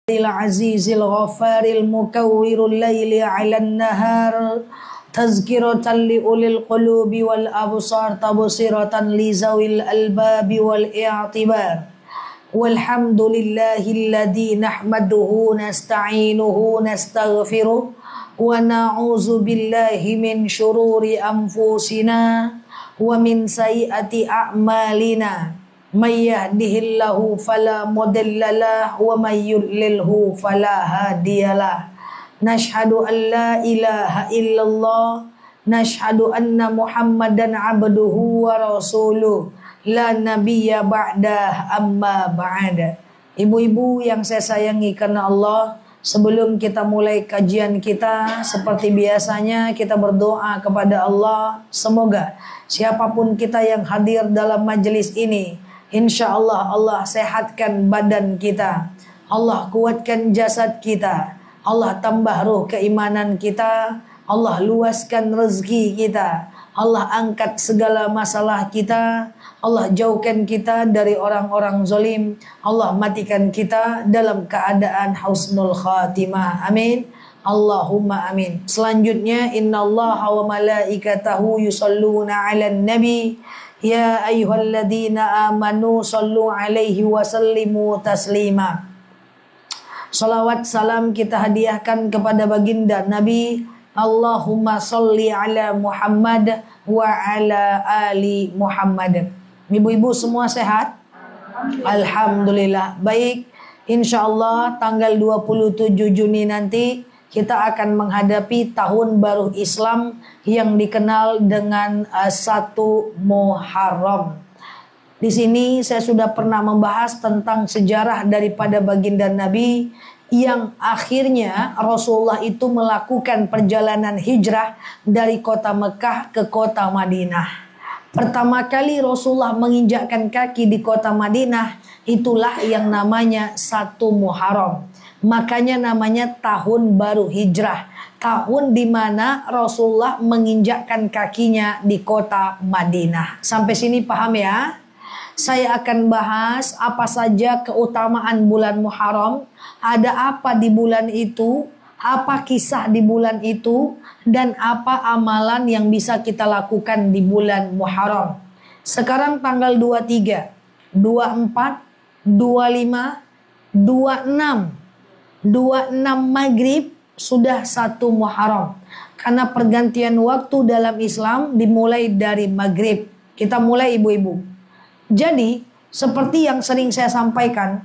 العزيز الغفار المكور الليل على النهار تذكرة لأولي القلوب والأبصار تبصرة لذوي الألباب والاعتبار والحمد لله الذي نحمده نستعينه نستغفره ونعوذ بالله من شرور أنفسنا ومن سيئات أعمالنا من يهده الله فلا مضل له ومن يضلله فلا هادي له نشهد أن لا إله إلا الله نشهد أن محمدا عبده ورسوله la nabiyya ba'dah amma ba'da. Ibu-ibu yang saya sayangi karena Allah, sebelum kita mulai kajian kita, seperti biasanya kita berdoa kepada Allah, semoga siapapun kita yang hadir dalam majelis ini, insya Allah Allah sehatkan badan kita, Allah kuatkan jasad kita, Allah tambah ruh keimanan kita, Allah luaskan rezeki kita, Allah angkat segala masalah kita, Allah jauhkan kita dari orang-orang zalim, Allah matikan kita dalam keadaan husnul khatimah. Amin. Allahumma amin. Selanjutnya, innallaha wa malaikatahu yusalluna 'alan nabi ya ayyuhalladzina amanu sallu 'alaihi wa sallimu taslima. Salawat salam kita hadiahkan kepada baginda Nabi. Allahumma salli ala Muhammad wa ala ali Muhammad. Ibu-ibu semua sehat? Alhamdulillah. Baik, insya Allah tanggal 27 Juni nanti kita akan menghadapi tahun baru Islam yang dikenal dengan 1 Muharram. Di sini saya sudah pernah membahas tentang sejarah daripada baginda Nabi yang akhirnya Rasulullah itu melakukan perjalanan hijrah dari kota Mekah ke kota Madinah. Pertama kali Rasulullah menginjakkan kaki di kota Madinah, itulah yang namanya 1 Muharram. Makanya namanya tahun baru hijrah. Tahun di mana Rasulullah menginjakkan kakinya di kota Madinah. Sampai sini paham ya? Saya akan bahas apa saja keutamaan bulan Muharram, ada apa di bulan itu, apa kisah di bulan itu, dan apa amalan yang bisa kita lakukan di bulan Muharram. Sekarang tanggal 23, 24, 25, 26. 26 maghrib sudah 1 Muharram. Karena pergantian waktu dalam Islam dimulai dari maghrib. Kita mulai ibu-ibu. Jadi seperti yang sering saya sampaikan,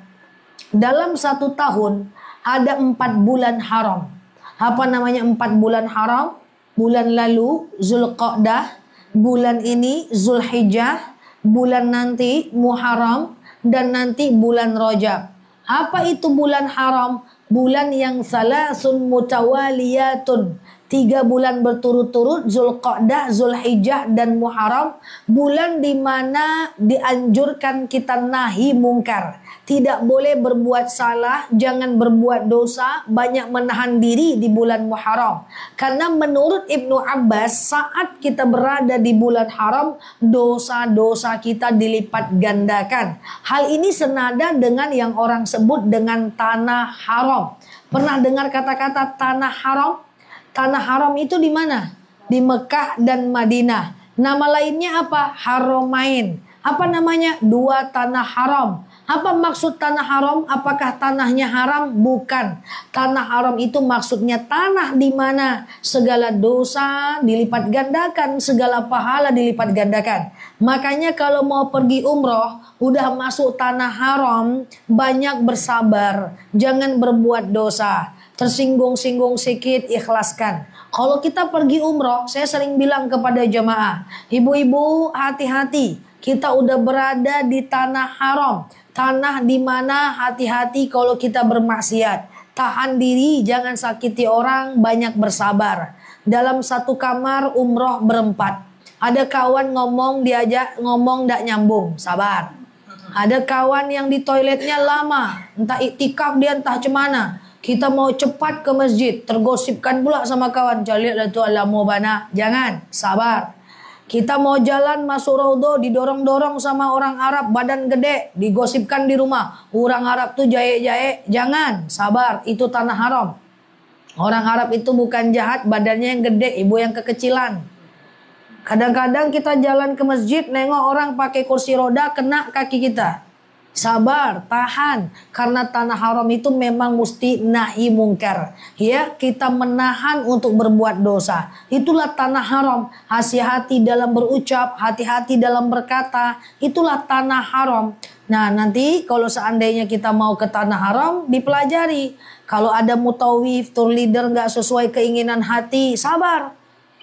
dalam 1 tahun ada 4 bulan haram. Apa namanya 4 bulan haram? Bulan lalu Zulqa'dah, bulan ini Zulhijjah, bulan nanti Muharram, dan nanti bulan Rajab. Apa itu bulan haram? Bulan yang salasun mutawaliyatun, 3 bulan berturut-turut, Zulqa'dah, Zulhijjah, dan Muharram. Bulan di mana dianjurkan kita nahi mungkar. Tidak boleh berbuat salah, jangan berbuat dosa, banyak menahan diri di bulan Muharram. Karena menurut Ibnu Abbas, saat kita berada di bulan haram, dosa-dosa kita dilipat gandakan. Hal ini senada dengan yang orang sebut dengan tanah haram. Pernah dengar kata-kata tanah haram? Tanah haram itu di mana? Di Mekah dan Madinah. Nama lainnya apa? Haramain. Apa namanya? 2 tanah haram. Apa maksud tanah haram? Apakah tanahnya haram? Bukan. Tanah haram itu maksudnya tanah di mana segala dosa dilipat gandakan, segala pahala dilipat gandakan. Makanya kalau mau pergi umroh, udah masuk tanah haram, banyak bersabar, jangan berbuat dosa. Tersinggung-singgung sedikit, ikhlaskan. Kalau kita pergi umroh, saya sering bilang kepada jemaah, ibu-ibu hati-hati, kita udah berada di tanah haram. Tanah di mana hati-hati kalau kita bermaksiat. Tahan diri, jangan sakiti orang, banyak bersabar. Dalam 1 kamar umroh berempat. Ada kawan ngomong, diajak ngomong ndak nyambung, sabar. Ada kawan yang di toiletnya lama, entah iktikaf dia entah cemana. Kita mau cepat ke masjid, tergosipkan pula sama kawan, lihatlah tu alamu bana. Jangan, sabar. Kita mau jalan masuk raudhah, didorong-dorong sama orang Arab badan gede, digosipkan di rumah. Orang Arab tuh jahe-jahe. Jangan, sabar, itu tanah haram. Orang Arab itu bukan jahat, badannya yang gede, ibu yang kekecilan. Kadang-kadang kita jalan ke masjid, nengok orang pakai kursi roda, kena kaki kita. Sabar, tahan. Karena tanah haram itu memang mesti nahi mungkar. Ya, kita menahan untuk berbuat dosa. Itulah tanah haram. Hati-hati dalam berucap, hati-hati dalam berkata. Itulah tanah haram. Nah, nanti kalau seandainya kita mau ke tanah haram, dipelajari. Kalau ada mutawif, tour leader nggak sesuai keinginan hati, sabar.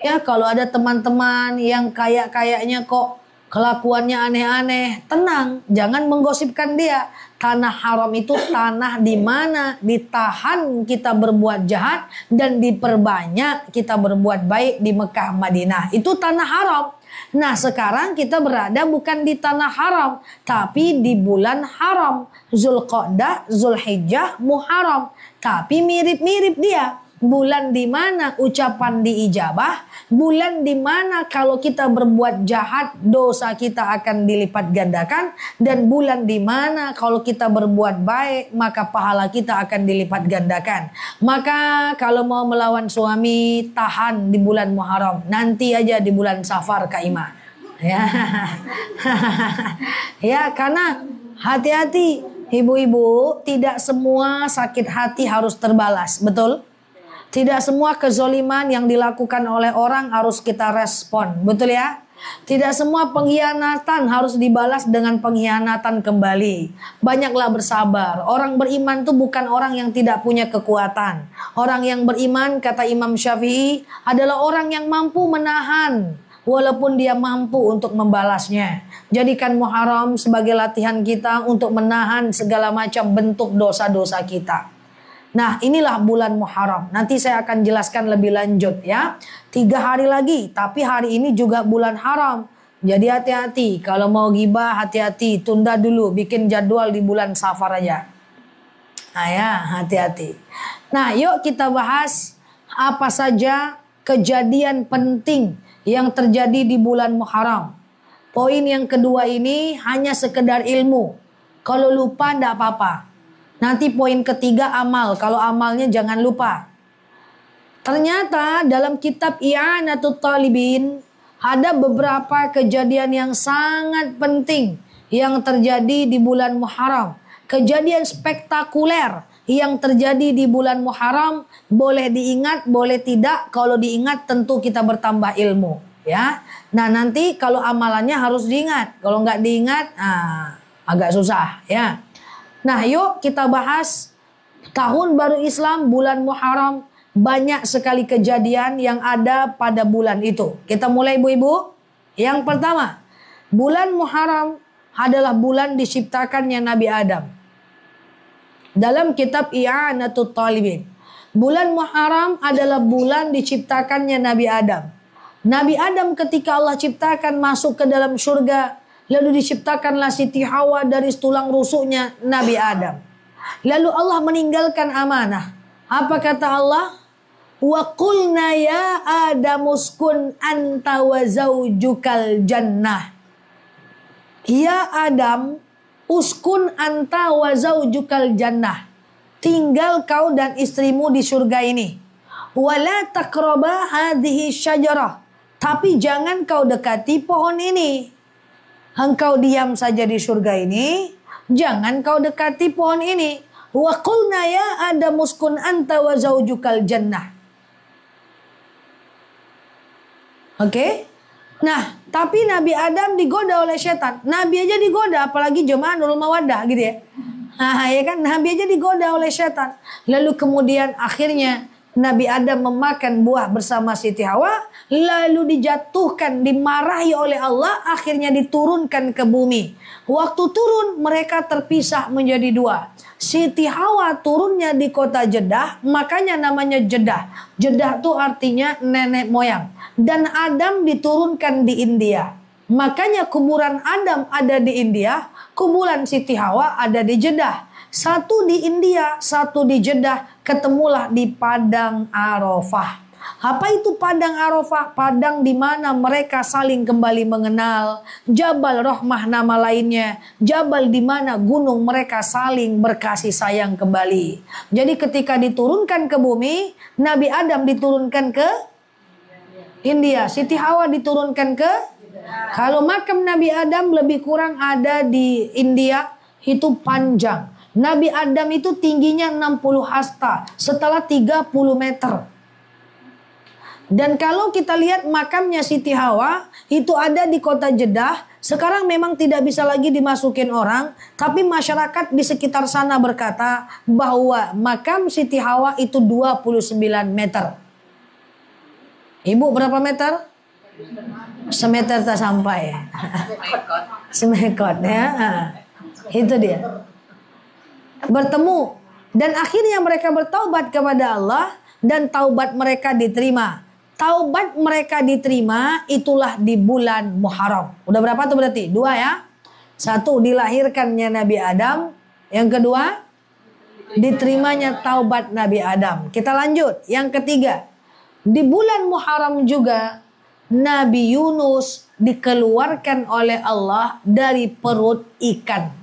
Ya, kalau ada teman-teman yang kayaknya kok kelakuannya aneh-aneh, tenang, jangan menggosipkan dia. Tanah haram itu tanah di mana ditahan kita berbuat jahat dan diperbanyak kita berbuat baik di Mekah, Madinah. Itu tanah haram. Nah, sekarang kita berada bukan di tanah haram, tapi di bulan haram. Zulqa'dah, Zulhijjah, Muharram. Tapi mirip-mirip dia. Bulan di mana ucapan diijabah, bulan di mana kalau kita berbuat jahat dosa kita akan dilipat gandakan, dan bulan di mana kalau kita berbuat baik maka pahala kita akan dilipat gandakan. Maka kalau mau melawan suami, tahan di bulan Muharram, nanti aja di bulan Safar Kak Ima. Ya. Ya, karena hati-hati ibu-ibu, tidak semua sakit hati harus terbalas, betul? Tidak semua kezoliman yang dilakukan oleh orang harus kita respon. Betul ya? Tidak semua pengkhianatan harus dibalas dengan pengkhianatan kembali. Banyaklah bersabar. Orang beriman itu bukan orang yang tidak punya kekuatan. Orang yang beriman, kata Imam Syafi'i, adalah orang yang mampu menahan walaupun dia mampu untuk membalasnya. Jadikan Muharram sebagai latihan kita untuk menahan segala macam bentuk dosa-dosa kita. Nah, inilah bulan Muharram. Nanti saya akan jelaskan lebih lanjut ya. 3 hari lagi, tapi hari ini juga bulan haram. Jadi hati-hati. Kalau mau ghibah, hati-hati. Tunda dulu, bikin jadwal di bulan Safar aja. Nah ya, hati-hati. Nah, yuk kita bahas apa saja kejadian penting yang terjadi di bulan Muharram. Poin yang kedua ini hanya sekedar ilmu. Kalau lupa enggak apa-apa. Nanti poin ketiga amal. Kalau amalnya jangan lupa. Ternyata dalam kitab I'anatut Talibin ada beberapa kejadian yang sangat penting yang terjadi di bulan Muharram. Kejadian spektakuler yang terjadi di bulan Muharram, boleh diingat, boleh tidak. Kalau diingat tentu kita bertambah ilmu, ya. Nah, nanti kalau amalannya harus diingat. Kalau nggak diingat, agak susah, ya. Nah, yuk kita bahas tahun baru Islam, bulan Muharram. Banyak sekali kejadian yang ada pada bulan itu. Kita mulai, ibu-ibu. Yang pertama, bulan Muharram adalah bulan diciptakannya Nabi Adam. Dalam kitab I'anatut Talibin, bulan Muharram adalah bulan diciptakannya Nabi Adam. Nabi Adam ketika Allah ciptakan masuk ke dalam surga, lalu diciptakanlah Siti Hawa dari tulang rusuknya Nabi Adam. Lalu Allah meninggalkan amanah. Apa kata Allah? Wa qulna ya Adam uskun anta wa zaujukal jannah. Ya Adam, uskun anta wa zaujukal jannah. Tinggal kau dan istrimu di surga ini. Wala taqraba hadhihi syajarah. Tapi jangan kau dekati pohon ini. Engkau diam saja di surga ini, jangan kau dekati pohon ini. Wa qulna ya Adam uskun anta wa zaujukal jannah. Oke? Nah, tapi Nabi Adam digoda oleh setan. Nabi aja digoda, apalagi jemaah Nurul Mawaddah gitu ya. Nah, ya kan, Nabi aja digoda oleh setan. Lalu kemudian akhirnya Nabi Adam memakan buah bersama Siti Hawa, lalu dijatuhkan, dimarahi oleh Allah, akhirnya diturunkan ke bumi. Waktu turun mereka terpisah menjadi 2. Siti Hawa turunnya di kota Jeddah, makanya namanya Jeddah. Jeddah itu artinya nenek moyang. Dan Adam diturunkan di India. Makanya kuburan Adam ada di India, kuburan Siti Hawa ada di Jeddah. Satu di India, satu di Jeddah, ketemulah di Padang Arafah. Apa itu padang Arafah? Padang di mana mereka saling kembali mengenal. Jabal Rahmah nama lainnya. Jabal di mana gunung mereka saling berkasih sayang kembali. Jadi ketika diturunkan ke bumi, Nabi Adam diturunkan ke India. Siti Hawa diturunkan ke, kalau makam Nabi Adam lebih kurang ada di India, itu panjang. Nabi Adam itu tingginya 60 hasta, setelah 30 meter. Dan kalau kita lihat makamnya Siti Hawa, itu ada di kota Jeddah. Sekarang memang tidak bisa lagi dimasukin orang, tapi masyarakat di sekitar sana berkata bahwa makam Siti Hawa itu 29 meter. Ibu berapa meter? Semeter tak sampai. Semekot ya. Itu dia. Bertemu. Dan akhirnya mereka bertaubat kepada Allah. Dan taubat mereka diterima. Taubat mereka diterima itulah di bulan Muharram. Udah berapa tuh berarti? 2 ya. 1, dilahirkannya Nabi Adam. Yang kedua, diterimanya taubat Nabi Adam. Kita lanjut. Yang ketiga, di bulan Muharram juga Nabi Yunus dikeluarkan oleh Allah dari perut ikan.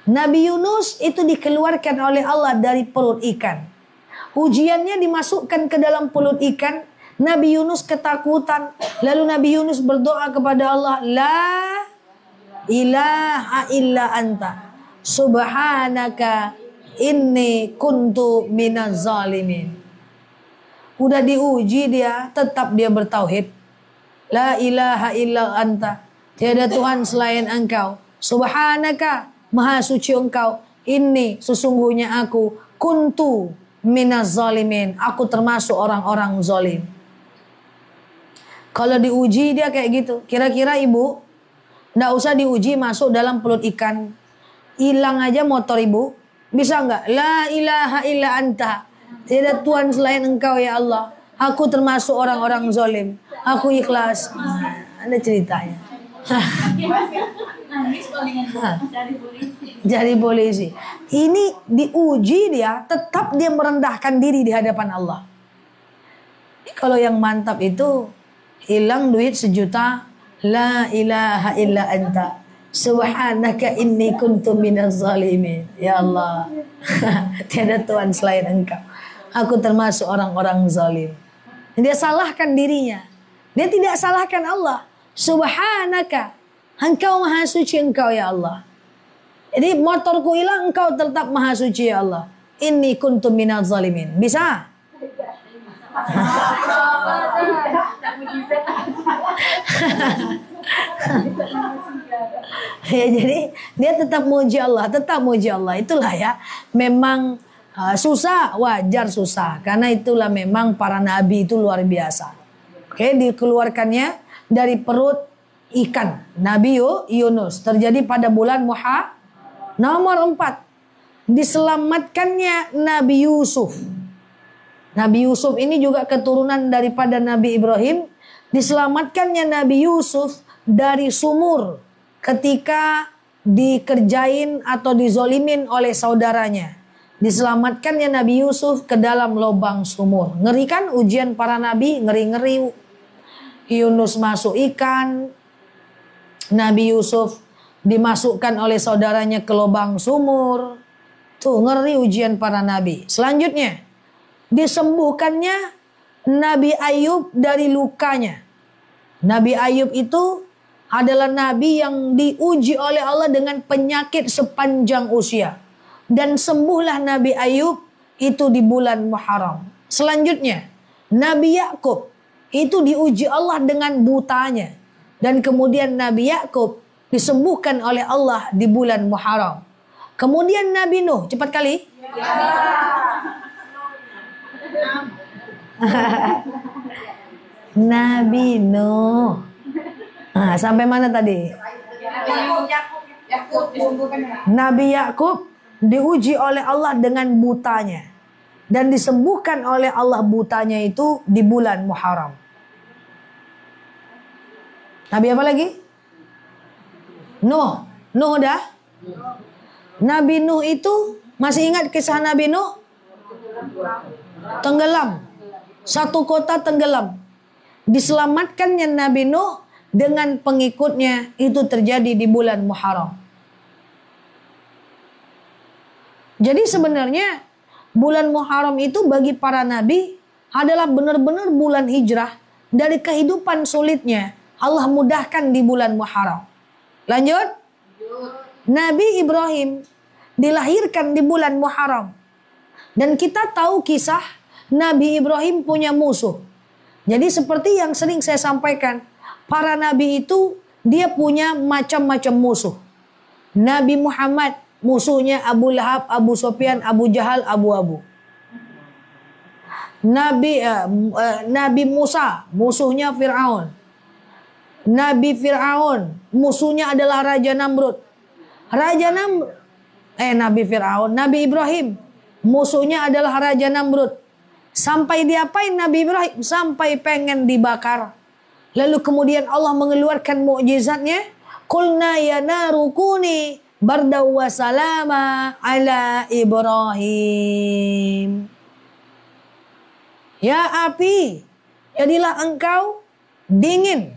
Nabi Yunus itu dikeluarkan oleh Allah dari perut ikan. Ujiannya dimasukkan ke dalam perut ikan. Nabi Yunus ketakutan. Lalu Nabi Yunus berdoa kepada Allah, La ilaha illa anta subhanaka inni kuntu minaz zalimin. Udah diuji dia, tetap dia bertauhid. La ilaha illa anta, tiada Tuhan selain engkau. Subhanaka, maha suci engkau. Ini sesungguhnya aku kuntu minaz zalimin, aku termasuk orang-orang zalim. Kalau diuji dia kayak gitu. Kira-kira ibu nggak usah diuji masuk dalam perut ikan, hilang aja motor ibu, bisa nggak? La ilaha illa anta, tidak Tuhan selain engkau ya Allah, aku termasuk orang-orang zalim, aku ikhlas. Ada ceritanya. Jadi polisi. Ini diuji dia, tetap dia merendahkan diri di hadapan Allah. Kalau yang mantap itu hilang duit 1 juta, la ilaha illa anta subhanaka inni kuntu minaz zalimin. Ya Allah, tiada Tuhan selain engkau, aku termasuk orang-orang zalim. Dia salahkan dirinya, dia tidak salahkan Allah. Subhanaka, engkau maha suci engkau ya Allah. Jadi motorku hilang, engkau tetap maha suci ya Allah. Inni kuntu minaz zalimin. Bisa? Ya, jadi dia tetap muji Allah, Itulah ya, memang susah, wajar susah, karena itulah memang para nabi itu luar biasa. Oke, dikeluarkannya dari perut ikan Nabi Yunus terjadi pada bulan Muharram. Nomor 4, diselamatkannya Nabi Yusuf. Nabi Yusuf ini juga keturunan daripada Nabi Ibrahim. Diselamatkannya Nabi Yusuf dari sumur ketika dikerjain atau dizolimin oleh saudaranya. Diselamatkannya Nabi Yusuf ke dalam lubang sumur. Ngeri kan ujian para nabi, ngeri-ngeri. Yunus masuk ikan, Nabi Yusuf dimasukkan oleh saudaranya ke lubang sumur. Tuh ngeri ujian para nabi. Selanjutnya, disembuhkannya Nabi Ayub dari lukanya. Nabi Ayub itu adalah nabi yang diuji oleh Allah dengan penyakit sepanjang usia. Dan sembuhlah Nabi Ayub itu di bulan Muharram. Selanjutnya, Nabi Yakub itu diuji Allah dengan butanya. Dan kemudian Nabi Yakub disembuhkan oleh Allah di bulan Muharram. Kemudian Nabi Nuh, cepat kali. Nabi Nuh. Sampai mana tadi? Nabi Yakub diuji oleh Allah dengan butanya. Dan disembuhkan oleh Allah butanya itu di bulan Muharram. Nabi apa lagi? Nuh. Nuh dah. Nabi Nuh itu, masih ingat kisah Nabi Nuh? Tenggelam. Satu kota tenggelam. Diselamatkannya Nabi Nuh dengan pengikutnya itu terjadi di bulan Muharram. Jadi sebenarnya bulan Muharram itu bagi para nabi adalah benar-benar bulan hijrah. Dari kehidupan sulitnya Allah mudahkan di bulan Muharram. Lanjut. Nabi Ibrahim dilahirkan di bulan Muharram. Dan kita tahu kisah Nabi Ibrahim punya musuh. Jadi seperti yang sering saya sampaikan, para nabi itu dia punya macam-macam musuh. Nabi Muhammad musuhnya Abu Lahab, Abu Sufyan, Abu Jahal, Abu. Nabi Musa musuhnya Fir'aun. Nabi Fir'aun musuhnya adalah Raja Namrud. Nabi Ibrahim musuhnya adalah Raja Namrud. Sampai diapain Nabi Ibrahim? Sampai pengen dibakar. Lalu kemudian Allah mengeluarkan mukjizatnya. Qulna ya naru kuni bardaw wa salama ala Ibrahim. Ya api, jadilah engkau dingin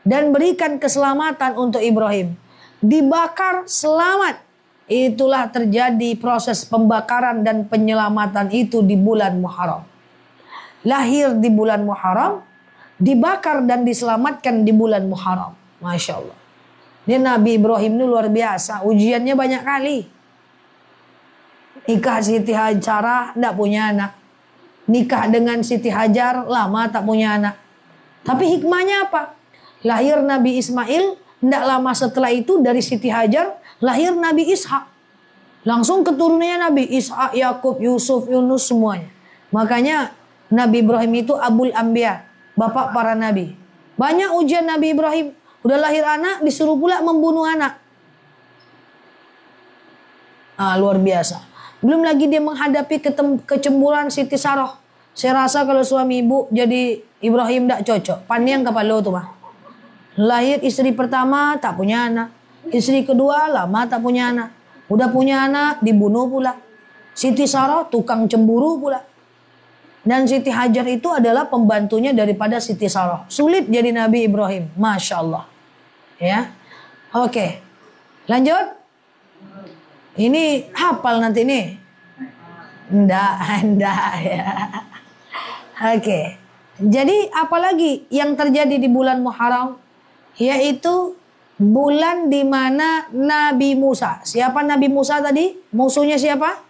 dan berikan keselamatan untuk Ibrahim. Dibakar selamat. Itulah terjadi proses pembakaran dan penyelamatan itu di bulan Muharram. Lahir di bulan Muharram, dibakar dan diselamatkan di bulan Muharram. Masya Allah. Ini Nabi Ibrahim ini luar biasa. Ujiannya banyak kali. Nikah Siti Hajarah tidak punya anak. Nikah dengan Siti Hajar lama tak punya anak. Tapi hikmahnya apa? Lahir Nabi Ismail, tidak lama setelah itu dari Siti Hajar lahir Nabi Ishak. Langsung keturunannya Nabi Ishak, Yakub, Yusuf, Yunus semuanya. Makanya Nabi Ibrahim itu Abul Anbiya, bapak para nabi. Banyak ujian Nabi Ibrahim. Udah lahir anak, disuruh pula membunuh anak. Luar biasa. Belum lagi dia menghadapi kecemburuan Siti Saroh. Saya rasa kalau suami ibu jadi Ibrahim tidak cocok. Panjang kepala tuh mah. Lahir istri pertama tak punya anak. Istri kedua lama tak punya anak. Udah punya anak dibunuh pula. Siti Saroh tukang cemburu pula. Dan Siti Hajar itu adalah pembantunya daripada Siti Saroh. Sulit jadi Nabi Ibrahim. Masya Allah. Ya. Oke. Lanjut. Ini hafal nanti nih. Enggak ya. Oke. Jadi apalagi yang terjadi di bulan Muharram? Yaitu bulan di mana Nabi Musa. Siapa Nabi Musa tadi? Musuhnya siapa?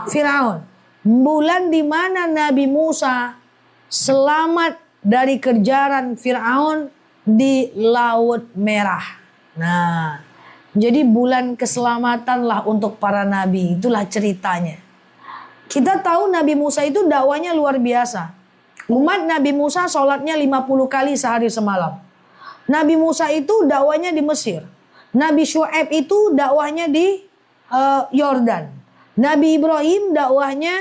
Fir'aun. Bulan di mana Nabi Musa selamat dari kejaran Fir'aun di Laut Merah. Nah, jadi bulan keselamatanlah untuk para nabi. Itulah ceritanya. Kita tahu Nabi Musa itu dakwanya luar biasa. Umat Nabi Musa sholatnya 50 kali sehari semalam. Nabi Musa itu dakwanya di Mesir. Nabi Syuaib itu dakwahnya di Yordan. Nabi Ibrahim dakwahnya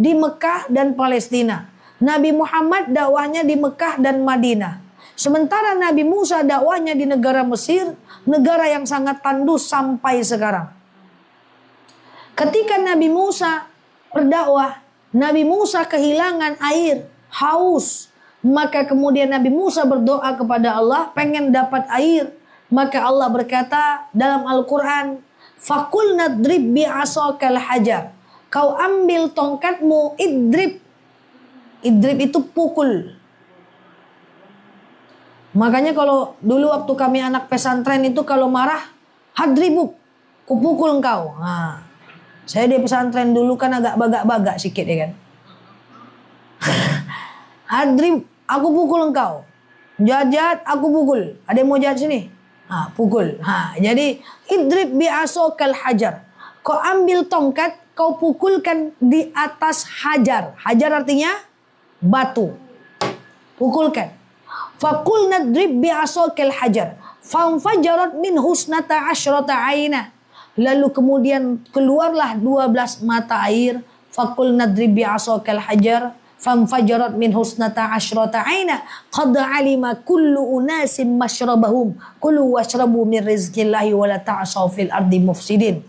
di Mekah dan Palestina. Nabi Muhammad dakwahnya di Mekah dan Madinah. Sementara Nabi Musa dakwahnya di negara Mesir, negara yang sangat tandus sampai sekarang. Ketika Nabi Musa berdakwah, Nabi Musa kehilangan air, haus. Maka kemudian Nabi Musa berdoa kepada Allah, pengen dapat air. Maka Allah berkata dalam Al-Quran, Fakul nadrib bi'asokal hajar. Kau ambil tongkatmu, idrib. Idrib itu pukul. Makanya kalau dulu waktu kami anak pesantren itu kalau marah, hadribuk, kupukul engkau. Nah, saya di pesantren dulu kan agak bagak-bagak sikit ya kan. Hadrib, aku pukul engkau. Jahat-jahat, aku pukul. Ada yang mau jahat sini? Pukul. Jadi idrib bi'asokal hajar. Kau ambil tongkat, kau pukulkan di atas hajar. Hajar artinya batu. Pukulkan. Fakul nadrib bi'asokal hajar. Fanfajarat min husnata asyrata aina. Lalu kemudian keluarlah 12 mata air. Fakul nadrib bi'asokal hajar. Fanfajarat min husnata asyrata aina. Qad alima kullu unasim masyrabahum. Kulu washrabu min rizkillahi wa la ta'asaw fil ardi mufsidin.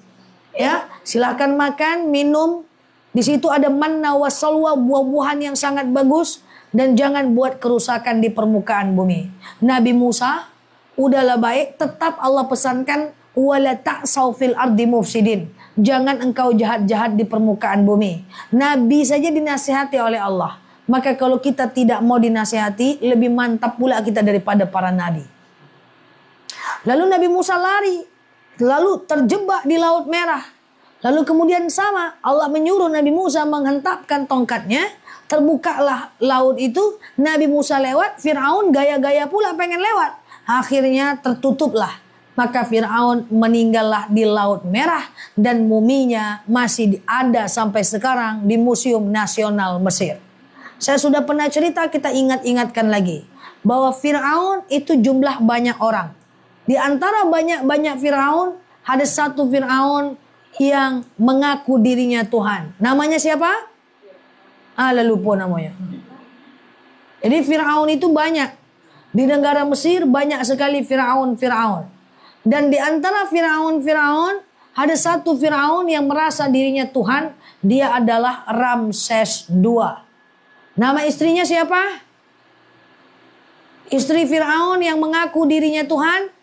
Ya, silakan makan, minum Di situ ada manna wassalwa, buah-buahan yang sangat bagus. Dan jangan buat kerusakan di permukaan bumi. Nabi Musa, udahlah baik, tetap Allah pesankan, wala ta'saw fil ardi mufsidin. Jangan engkau jahat-jahat di permukaan bumi. Nabi saja dinasihati oleh Allah. Maka kalau kita tidak mau dinasihati, lebih mantap pula kita daripada para nabi. Lalu Nabi Musa lari, lalu terjebak di Laut Merah. Lalu kemudian sama, Allah menyuruh Nabi Musa menghentakkan tongkatnya, terbukalah laut itu, Nabi Musa lewat, Fir'aun gaya-gaya pula pengen lewat. Akhirnya tertutuplah. Maka Fir'aun meninggallah di Laut Merah dan muminya masih ada sampai sekarang di Museum Nasional Mesir. Saya sudah pernah cerita, kita ingat-ingatkan lagi. Bahwa Fir'aun itu jumlah banyak orang. Di antara banyak-banyak Fir'aun, ada satu Fir'aun yang mengaku dirinya Tuhan. Namanya siapa? Lupa namanya. Jadi Fir'aun itu banyak. Di negara Mesir banyak sekali Fir'aun. Dan di antara Fir'aun, ada satu Fir'aun yang merasa dirinya Tuhan. Dia adalah Ramses II. Nama istrinya siapa? Istri Fir'aun yang mengaku dirinya Tuhan.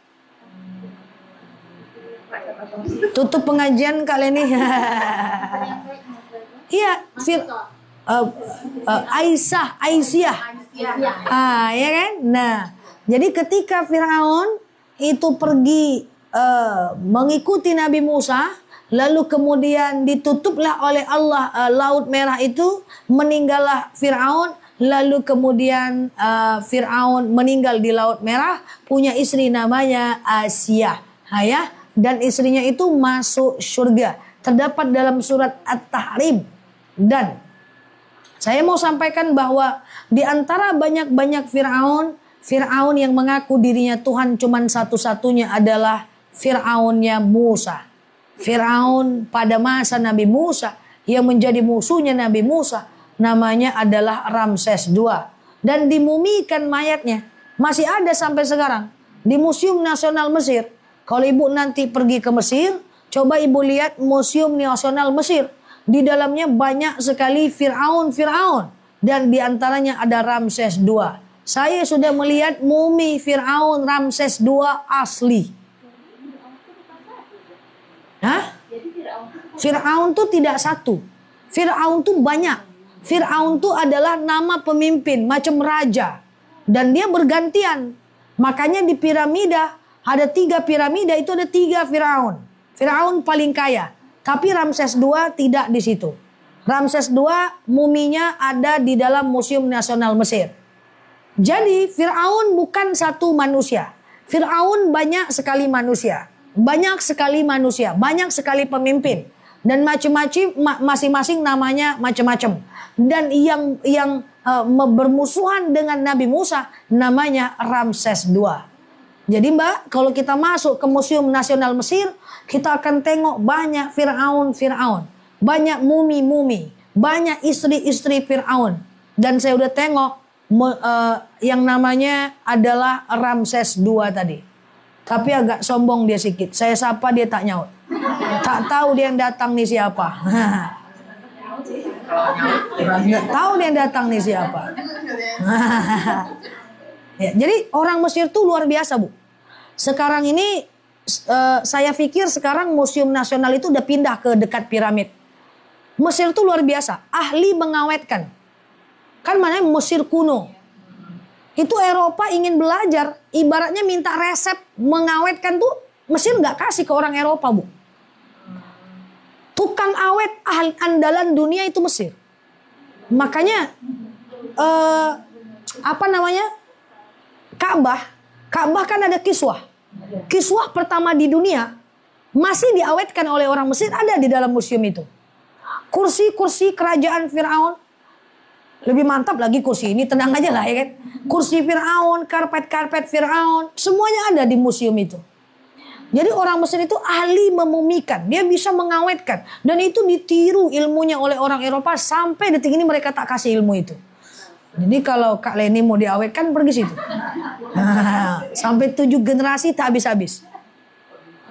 Tutup pengajian kali ini. Iya, Aisyah. Ya kan? Nah, jadi ketika Fir'aun itu pergi mengikuti Nabi Musa, lalu kemudian ditutuplah oleh Allah Laut Merah itu, meninggallah Fir'aun, lalu kemudian Fir'aun meninggal di Laut Merah, punya istri namanya Asia, ya, dan istrinya itu masuk surga. Terdapat dalam surat At-Tahrim. Dan saya mau sampaikan bahwa di antara banyak-banyak Fir'aun yang mengaku dirinya Tuhan, cuman satu-satunya adalah Fir'aunnya Musa. Fir'aun pada masa Nabi Musa yang menjadi musuhnya Nabi Musa, namanya adalah Ramses II. Dan dimumikan mayatnya masih ada sampai sekarang di Museum Nasional Mesir. Kalau ibu nanti pergi ke Mesir, coba ibu lihat Museum Nasional Mesir. Di dalamnya banyak sekali Fir'aun. Dan diantaranya ada Ramses II. Saya sudah melihat mumi Fir'aun Ramses II asli. Hah? Fir'aun itu tidak satu. Fir'aun itu banyak. Fir'aun itu adalah nama pemimpin, macam raja. Dan dia bergantian. Makanya di piramida, ada 3 piramida, itu ada 3 Fir'aun. Fir'aun paling kaya. Tapi Ramses II tidak di situ. Ramses II muminya ada di dalam Museum Nasional Mesir. Jadi Fir'aun bukan satu manusia. Fir'aun banyak sekali manusia. Banyak sekali pemimpin. Dan macam-macam, masing-masing namanya macam-macam. Dan yang bermusuhan dengan Nabi Musa namanya Ramses II. Jadi Mbak, kalau kita masuk ke Museum Nasional Mesir, kita akan tengok banyak Fir'aun. Banyak mumi-mumi. Banyak istri-istri Fir'aun. Dan saya udah tengok yang namanya adalah Ramses II tadi. Tapi agak sombong dia sedikit. Saya sapa dia tak nyaut. Tak tahu dia yang datang nih siapa. Nggak tahu dia yang datang nih siapa. Ya, jadi orang Mesir tuh luar biasa, Bu. Sekarang ini saya pikir sekarang Museum Nasional itu udah pindah ke dekat piramid. Mesir tuh luar biasa, ahli mengawetkan. Kan mana Mesir kuno. Itu Eropa ingin belajar, ibaratnya minta resep mengawetkan tuh Mesir nggak kasih ke orang Eropa, Bu. Tukang awet andalan dunia itu Mesir. Makanya Ka'bah kan ada kiswah. Kiswah pertama di dunia masih diawetkan oleh orang Mesir, ada di dalam museum itu. Kursi-kursi kerajaan Fir'aun lebih mantap lagi kursi ini, tenang aja lah ya kan. Kursi Fir'aun, karpet-karpet Fir'aun, semuanya ada di museum itu. Jadi orang Mesir itu ahli memumikan, dia bisa mengawetkan. Dan itu ditiru ilmunya oleh orang Eropa, sampai detik ini mereka tak kasih ilmu itu. Jadi kalau Kak Leni mau diawetkan, pergi situ. Sampai 7 generasi tak habis-habis.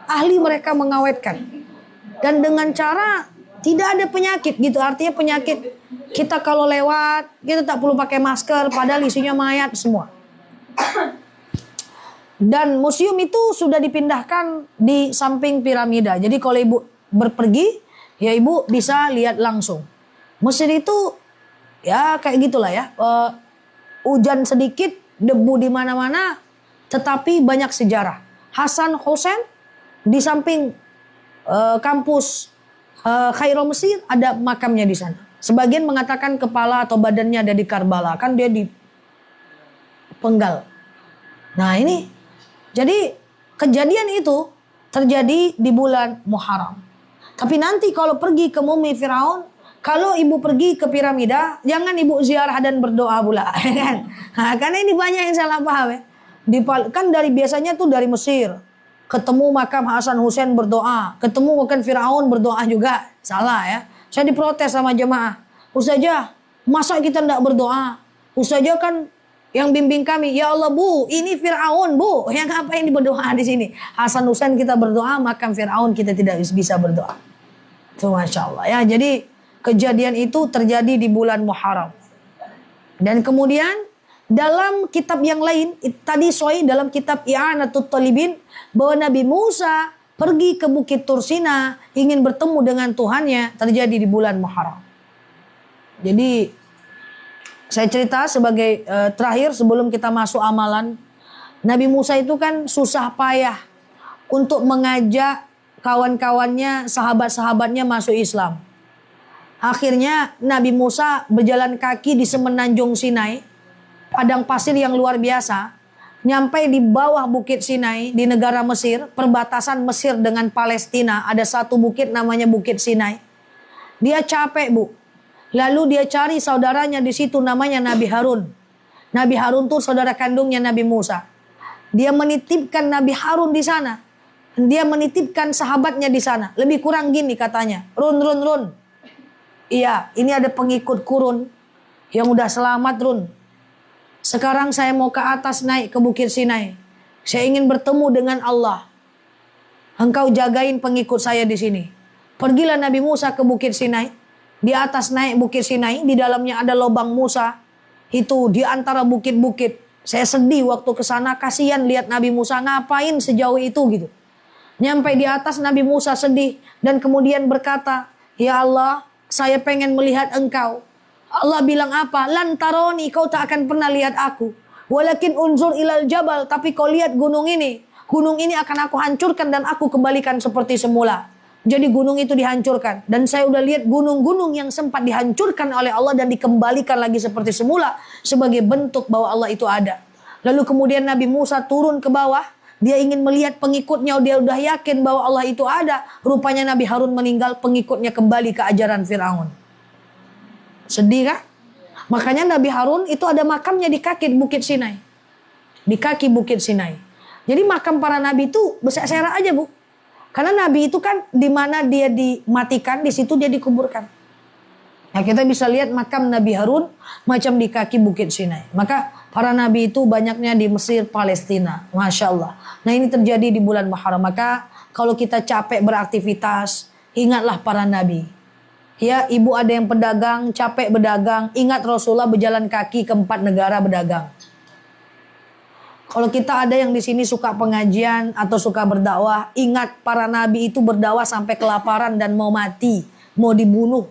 Ahli mereka mengawetkan. Dan dengan cara Tidak ada penyakit gitu. Artinya penyakit kita kalau lewat kita tak perlu pakai masker padahal isinya mayat semua. Dan museum itu sudah dipindahkan di samping piramida. Jadi kalau ibu berpergi, ya ibu bisa lihat langsung. Mesir itu ya kayak gitulah ya. Hujan sedikit, debu di mana-mana, tetapi banyak sejarah. Hasan Hussein di samping kampus Kairo Mesir ada makamnya di sana. Sebagian mengatakan kepala atau badannya ada di Karbala, kan dia di penggal. Nah ini, jadi kejadian itu terjadi di bulan Muharram. Tapi nanti kalau pergi ke mumi Firaun, kalau ibu pergi ke piramida, jangan ibu ziarah dan berdoa pula, kan? Nah, karena ini banyak yang salah paham ya. Kan dari biasanya tuh dari Mesir, ketemu makam Hasan Hussein berdoa, ketemu makam Firaun berdoa juga, salah ya. Saya diprotes sama jemaah, Ustazah, masa kita tidak berdoa? Ustazah kan yang bimbing kami, ya Allah bu, ini Firaun bu, yang ngapain berdoa di sini? Hasan Hussein kita berdoa, makam Firaun kita tidak bisa berdoa. Itu Masya Allah ya. Jadi kejadian itu terjadi di bulan Muharram. Dan kemudian dalam kitab yang lain, tadi sahih dalam kitab I'anatut Talibin, bahwa Nabi Musa pergi ke Bukit Tursina ingin bertemu dengan Tuhannya, terjadi di bulan Muharram. Jadi saya cerita sebagai terakhir sebelum kita masuk amalan. Nabi Musa itu kan susah payah untuk mengajak kawan-kawannya, sahabat-sahabatnya masuk Islam. Akhirnya Nabi Musa berjalan kaki di semenanjung Sinai, padang pasir yang luar biasa. Nyampai di bawah bukit Sinai di negara Mesir, perbatasan Mesir dengan Palestina, ada satu bukit namanya Bukit Sinai. Dia capek bu. Lalu dia cari saudaranya di situ namanya Nabi Harun. Nabi Harun tuh saudara kandungnya Nabi Musa. Dia menitipkan Nabi Harun di sana. Dia menitipkan sahabatnya di sana. Lebih kurang gini katanya, Run. Iya, ini ada pengikut kurun yang udah selamat Run. Sekarang saya mau ke atas naik ke Bukit Sinai. Saya ingin bertemu dengan Allah. Engkau jagain pengikut saya di sini. Pergilah Nabi Musa ke Bukit Sinai. Di atas naik Bukit Sinai, di dalamnya ada lubang Musa. Itu di antara bukit-bukit. Saya sedih waktu ke sana, kasihan lihat Nabi Musa ngapain sejauh itu gitu. Nyampe di atas Nabi Musa sedih dan kemudian berkata, "Ya Allah, saya pengen melihat engkau." Allah bilang apa? Lan taroni, kau tak akan pernah lihat aku. Walakin unzur ilal jabal, tapi kau lihat gunung ini. Gunung ini akan aku hancurkan dan aku kembalikan seperti semula. Jadi gunung itu dihancurkan. Dan saya udah lihat gunung-gunung yang sempat dihancurkan oleh Allah dan dikembalikan lagi seperti semula. Sebagai bentuk bahwa Allah itu ada. Lalu kemudian Nabi Musa turun ke bawah. Dia ingin melihat pengikutnya. Dia udah yakin bahwa Allah itu ada. Rupanya Nabi Harun meninggal, pengikutnya kembali ke ajaran Firaun. Sedih kan? Makanya Nabi Harun itu ada makamnya di kaki Bukit Sinai. Di kaki Bukit Sinai. Jadi makam para nabi itu berserarak aja bu. Karena nabi itu kan di mana dia dimatikan, di situ dia dikuburkan. Nah kita bisa lihat makam Nabi Harun macam di kaki Bukit Sinai. Maka para nabi itu banyaknya di Mesir, Palestina. Masya Allah. Nah ini terjadi di bulan Muharram. Maka kalau kita capek beraktivitas, ingatlah para nabi. Ya, ibu ada yang pedagang, capek berdagang. Ingat Rasulullah berjalan kaki ke 4 negara berdagang. Kalau kita ada yang di sini suka pengajian atau suka berdakwah, ingat para nabi itu berdakwah sampai kelaparan dan mau mati, mau dibunuh.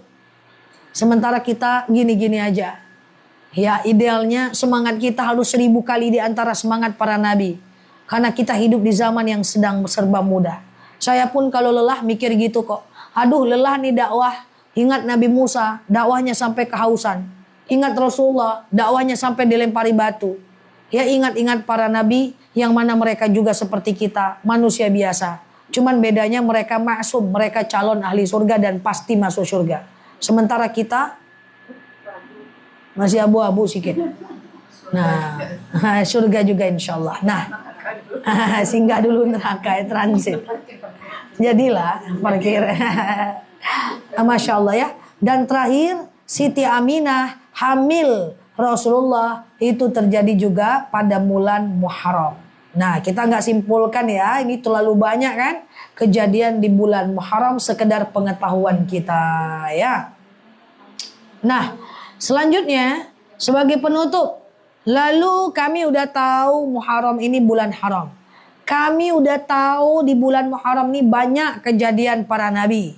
Sementara kita gini-gini aja. Ya, idealnya semangat kita harus 1000 kali di antara semangat para nabi. Karena kita hidup di zaman yang sedang serba mudah. Saya pun kalau lelah mikir gitu kok. Aduh, lelah nih dakwah. Ingat Nabi Musa, dakwahnya sampai kehausan. Ingat Rasulullah, dakwahnya sampai dilempari batu. Ya ingat-ingat para nabi yang mana mereka juga seperti kita, manusia biasa. Cuman bedanya mereka maksum, mereka calon ahli surga dan pasti masuk surga. Sementara kita masih abu-abu sedikit. Nah, surga juga insya Allah. Nah, singgah dulu neraka, transit. Jadilah parkir. Masya Allah ya. Dan terakhir Siti Aminah hamil Rasulullah itu terjadi juga pada bulan Muharram. Nah, kita nggak simpulkan ya, ini terlalu banyak kan kejadian di bulan Muharram, sekedar pengetahuan kita ya. Nah, selanjutnya sebagai penutup, lalu kami udah tahu Muharram ini bulan haram. Kami udah tahu di bulan Muharram ini banyak kejadian para nabi.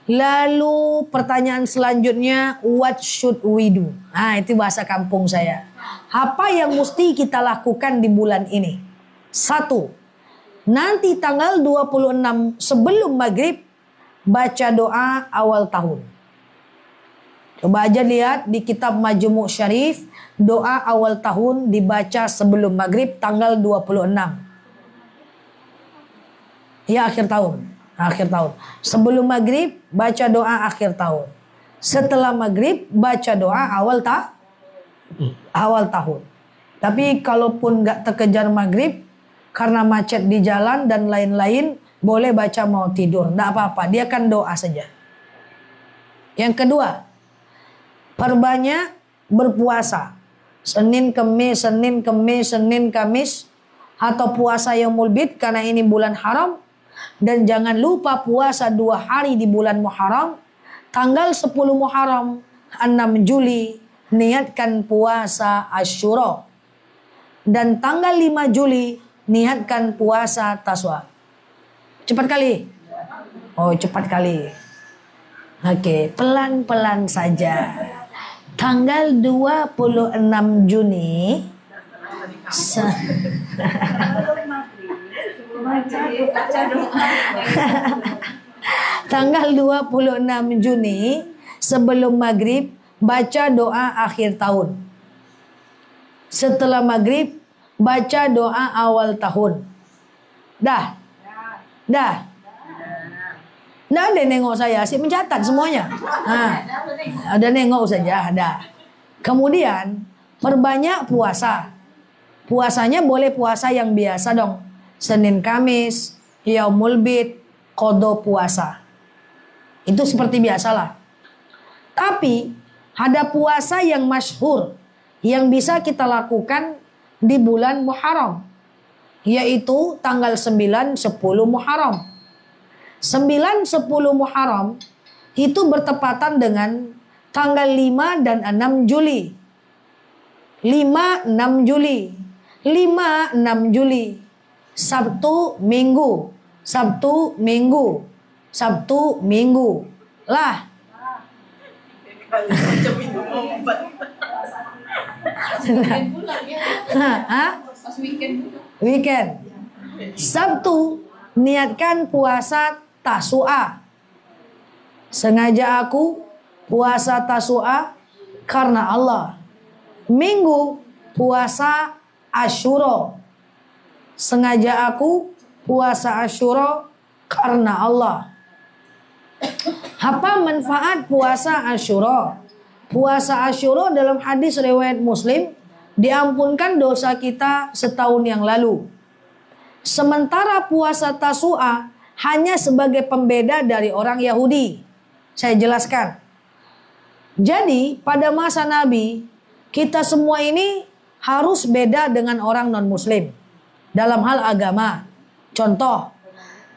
Lalu pertanyaan selanjutnya, what should we do? Nah, itu bahasa kampung saya. Apa yang mesti kita lakukan di bulan ini? 1. Nanti tanggal 26 sebelum maghrib baca doa awal tahun. Coba aja lihat di kitab Majmu' Syarif, doa awal tahun dibaca sebelum maghrib tanggal 26. Ya, akhir tahun. Akhir tahun. Sebelum maghrib baca doa akhir tahun. Setelah maghrib baca doa awal tahun. Tapi kalaupun nggak terkejar maghrib karena macet di jalan dan lain-lain, boleh baca mau tidur, nggak apa-apa. Dia kan doa saja. Yang kedua, perbanyak berpuasa. Senin, Kemis, Senin, Kemis, Senin, Kamis, atau puasa Yaumul Bid karena ini bulan haram. Dan jangan lupa puasa 2 hari di bulan Muharram. Tanggal 10 Muharram, 6 Juli, niatkan puasa Asyura. Dan tanggal 5 Juli, niatkan puasa Taswa. Cepat kali. Oh, cepat kali. Oke, pelan-pelan saja. Tanggal 26 Juni. Tanggal 26 Juni sebelum maghrib baca doa akhir tahun. Setelah maghrib baca doa awal tahun. Dah. Nggak ada nengok saya, sih mencatat semuanya. Ada nengok saja, ada. Kemudian perbanyak puasa. Puasanya boleh puasa yang biasa dong. Senin Kamis, Yaumul Bid, qada puasa. Itu seperti biasalah. Tapi ada puasa yang masyhur yang bisa kita lakukan di bulan Muharram, yaitu tanggal 9, 10 Muharram. 9, 10 Muharram itu bertepatan dengan tanggal 5 dan 6 Juli. 5, 6 Juli. 5, 6 Juli. Sabtu, Minggu. Sabtu, Minggu. Sabtu, Minggu. Lah. Weekend. Sabtu, niatkan puasa Tasu'a. Sengaja aku puasa Tasu'a karena Allah. Minggu, puasa Asyura. Sengaja aku puasa Asyura karena Allah. Apa manfaat puasa Asyura? Puasa Asyura dalam hadis riwayat Muslim, diampunkan dosa kita setahun yang lalu. Sementara puasa Tasu'a hanya sebagai pembeda dari orang Yahudi. Saya jelaskan. Jadi pada masa Nabi, kita semua ini harus beda dengan orang non-Muslim dalam hal agama. Contoh,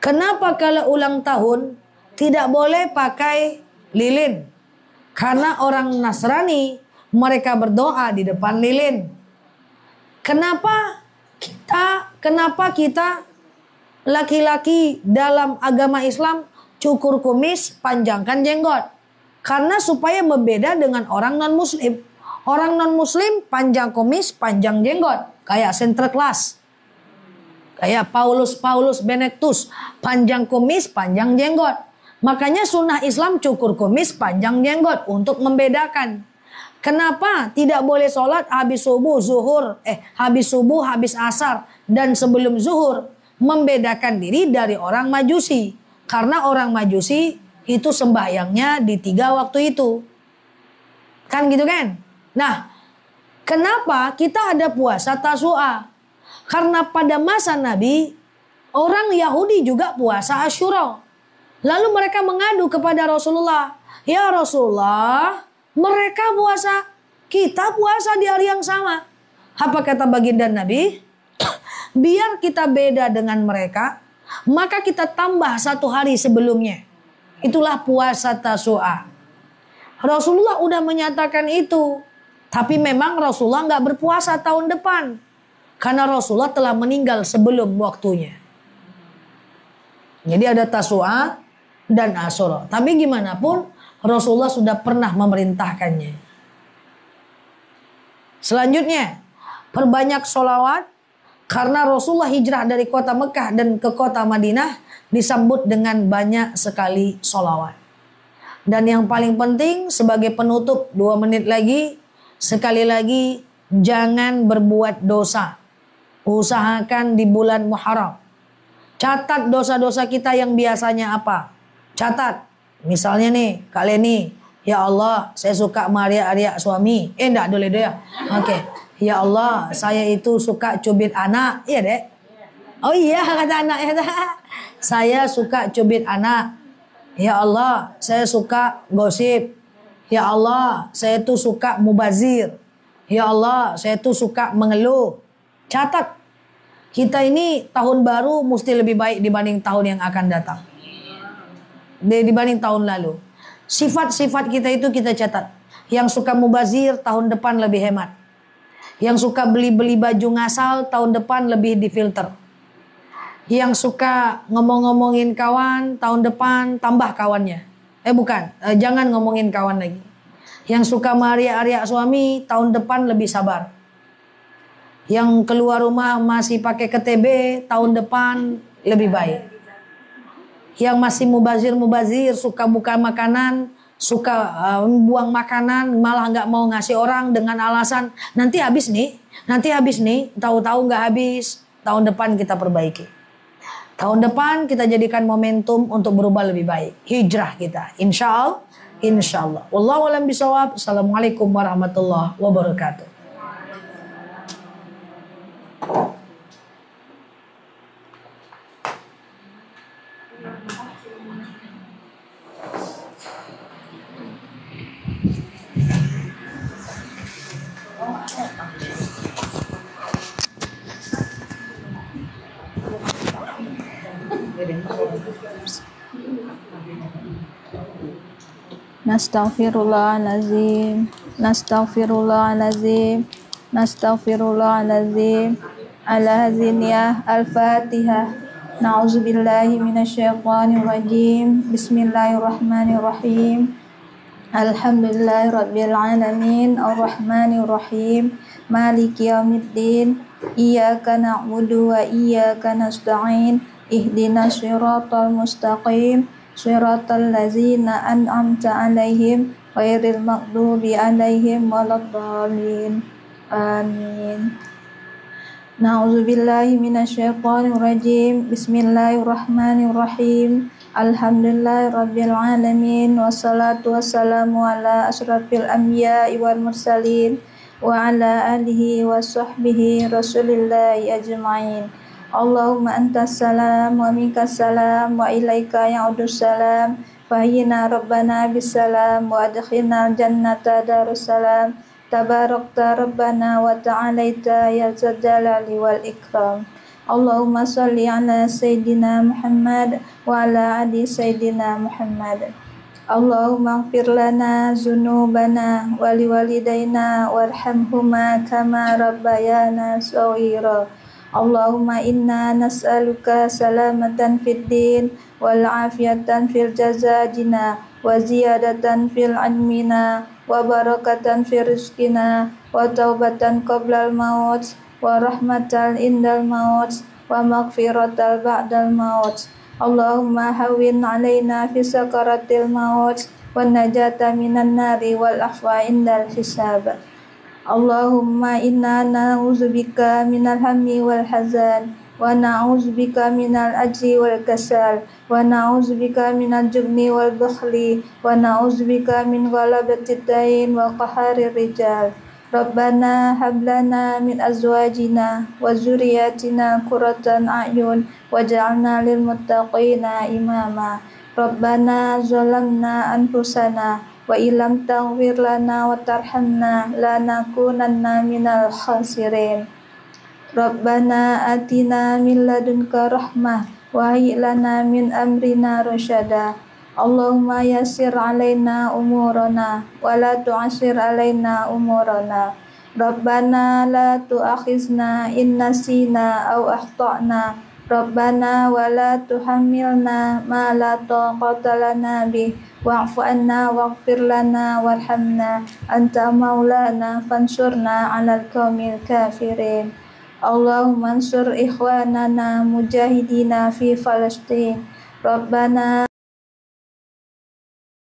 kenapa kalau ulang tahun tidak boleh pakai lilin? Karena orang Nasrani mereka berdoa di depan lilin. Kenapa kita laki-laki dalam agama Islam cukur kumis, panjangkan jenggot? Karena supaya berbeda dengan orang non-Muslim. Orang non-Muslim panjang kumis, panjang jenggot, kayak Sinterklas. Kayak Paulus Benedictus, panjang kumis, panjang jenggot. Makanya sunnah Islam cukur kumis, panjang jenggot untuk membedakan. Kenapa tidak boleh sholat habis subuh, habis subuh, habis asar, dan sebelum zuhur? Membedakan diri dari orang Majusi. Karena orang Majusi itu sembahyangnya di 3 waktu itu. Kan gitu kan? Nah, kenapa kita ada puasa Tasu'a? Karena pada masa Nabi, orang Yahudi juga puasa Asyura. Lalu mereka mengadu kepada Rasulullah. Ya Rasulullah, mereka puasa, kita puasa di hari yang sama. Apa kata baginda Nabi? biar kita beda dengan mereka, maka kita tambah 1 hari sebelumnya. Itulah puasa Tasu'a. Rasulullah udah menyatakan itu. Tapi memang Rasulullah nggak berpuasa tahun depan. Karena Rasulullah telah meninggal sebelum waktunya. Jadi ada Tasu'a dan Asyura. Tapi gimana pun Rasulullah sudah pernah memerintahkannya. Selanjutnya, perbanyak sholawat. Karena Rasulullah hijrah dari kota Mekah dan ke kota Madinah disambut dengan banyak sekali sholawat. Dan yang paling penting sebagai penutup 2 menit lagi, sekali lagi jangan berbuat dosa. Usahakan di bulan Muharram. Catat dosa-dosa kita yang biasanya apa. Catat. Misalnya nih, Kak Leni, ya Allah, saya suka mariak-ariak suami. Enggak boleh deh ya. Oke. Ya Allah, saya itu suka cubit anak. Iya, Dek. Oh iya, kata anak ya. Saya suka cubit anak. Ya Allah, saya suka gosip. Ya Allah, saya tuh suka mubazir. Ya Allah, saya tuh suka mengeluh. Catat. Kita ini tahun baru mesti lebih baik dibanding tahun yang akan datang. Dibanding tahun lalu. Sifat-sifat kita itu kita catat. Yang suka mubazir tahun depan lebih hemat. Yang suka beli-beli baju ngasal tahun depan lebih difilter. Yang suka ngomong-ngomongin kawan tahun depan tambah kawannya. Jangan ngomongin kawan lagi. Yang suka mariak-ariak suami tahun depan lebih sabar. Yang keluar rumah masih pakai KTB tahun depan lebih baik. Yang masih mubazir, suka buka makanan, suka buang makanan, malah nggak mau ngasih orang dengan alasan nanti habis nih, tahu-tahu nggak habis. Tahun depan kita perbaiki. Tahun depan kita jadikan momentum untuk berubah lebih baik. Hijrah kita, insya Allah. Wallahu a'lam bishawab. Assalamualaikum warahmatullahi wabarakatuh. Nastaghfirullahalazim, nastaghfirullahalazim, nastaghfirullahalazim. Ala haziniyah al-Fatihah. Na'udzubillahi minasyaitonirrajim. Bismillahirrahmanirrahim. Alhamdulillahirabbil alamin, arrahmanirrahim, maliki yaumiddin. Iyyaka na'budu wa iyyaka nasta'in. Ihdinas siratal mustaqim. Shiratal ladzina an'amta 'alaihim ghairil maghdubi 'alaihim waladdallin. Amin. Na'udzubillahi minasyaitonir rajim. Bismillahirrahmanirrahim. Alhamdulillahirabbil alamin, wassalatu wassalamu ala asyrafil anbiya'i wal mursalin wa ala alihi wa sahbihi rasulillahi ajma'in. Allahumma antas salam wa minkas salam wa ilaika ya'udus salam. Fahyina rabbana bisalam wa adkhilna jannata darussalam. Tabarakta rabbana wa ta'alaita ya dzal jalali wal ikram. Allahumma salli ala sayyidina Muhammad wa ala ali sayyidina Muhammad. Allahumma ighfir lana dzunubana wa liwalidayna warhamhuma kama rabbayana shaghira. Allahumma inna nas'aluka salamatan fid din wal afiyatan fil jazajina wa ziyadatan fil ilmina wa barakatan fil rizqina wa taubatan qablal maut wa rahmatan indal maut wa maghfiratan ba'dal maut. Allahumma hawwin alaina fi sakaratil maut wa najata minan nari wal afwa indal hisab. Allahumma inna na'udzubika minal hammi wal hazan wa na'udzubika minal ajzi wal kasal wa na'udzubika minal jubni wal bukhli wa na'udzubika min ghalabatid dain wa qaharir rijal. Rabbana hablana min azwajina wa zurriyatina qurratan a'yun waj'alna lil muttaqina imama. Rabbana zalamna anfusana wa illam taghfir lana wa tarhamna lanakunanna minal khasirin. Rabbana atina min ladunka rahmah wa hayyi lana min amrina rasyada. Allahumma yassir alaina umurana wa la tu'assir alaina umurana. Rabbana la tu'akhizna in nasina aw akhtana. Rabbana wa la tuhammilna ma la taqata lana bih wa'fu anna waghfir lana warhamna anta maulana fansurna 'alal qaumil kafirin. Allahumma ansur ikhwanana mujahidina fi Palestin. Rabbana